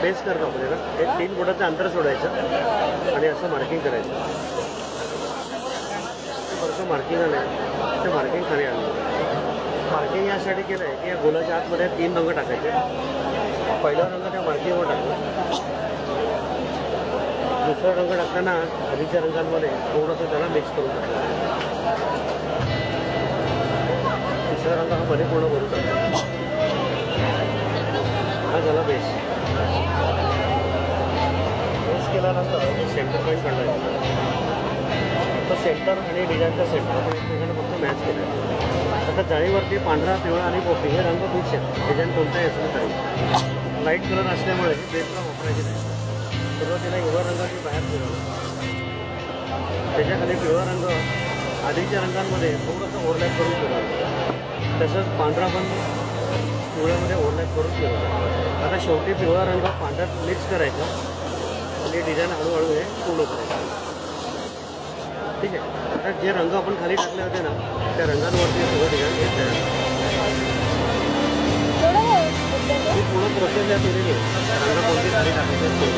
Base करतो आपण ना, एक 3 फुटाचं अंतर सोडायचं आणि असं मार्किंग करायचं. वरचं मार्किंग आलं आहे, ते मार्किंग खाली आलं. मार्किंग यासाठी केलं आहे की या गोलाच्या आतमध्ये 3 रंग टाकायचे. पहिला रंग त्या मार्किंगवर टाकला, दुसरा रंग टाकताना आधीच्या रंगांमध्ये थोडंसं त्याला मिक्स करून टाकलं. तिसरा रंग हा मध्ये पूर्ण भरून टाकला. हा झाला बेस. बेस केल्यानंतर सेंटर पॉईंट काढायचं. तर सेंटर आणि डिझाईनचा सेंटर आपण एकमेकांना फक्त मॅच केलं. आता जाळीवरती पांढरा, पिवळा आणि पोपटी हे रंग फिक्स आहेत. डिझाईन कोणताही असलं तरी लाईट कलर असल्यामुळे बेसला वापरायचे नाही. सुरुवातीला हिरवा रंगाची बाहेर फिरवलं, त्याच्याखाली पिवळा रंग आधीच्या रंगांमध्ये थोडंसं ओव्हरलॅप करून फिरवलं. तसंच पांढरा पण पिवळ्यामध्ये ओव्हरलॅप करून फिरवलं. आता शेवटी पिवळा रंग पांढऱ्यात मिक्स करायचा आणि डिझाईन हळूहळू हे पूर्ण करायचं. ठीक आहे. आता जे रंग आपण खाली टाकले होते ना, त्या रंगांवरती सगळं डिझाईन हे तयार. ही पूर्ण प्रोसेस या केलेली आहे. रंग कोणती खाली टाकायचे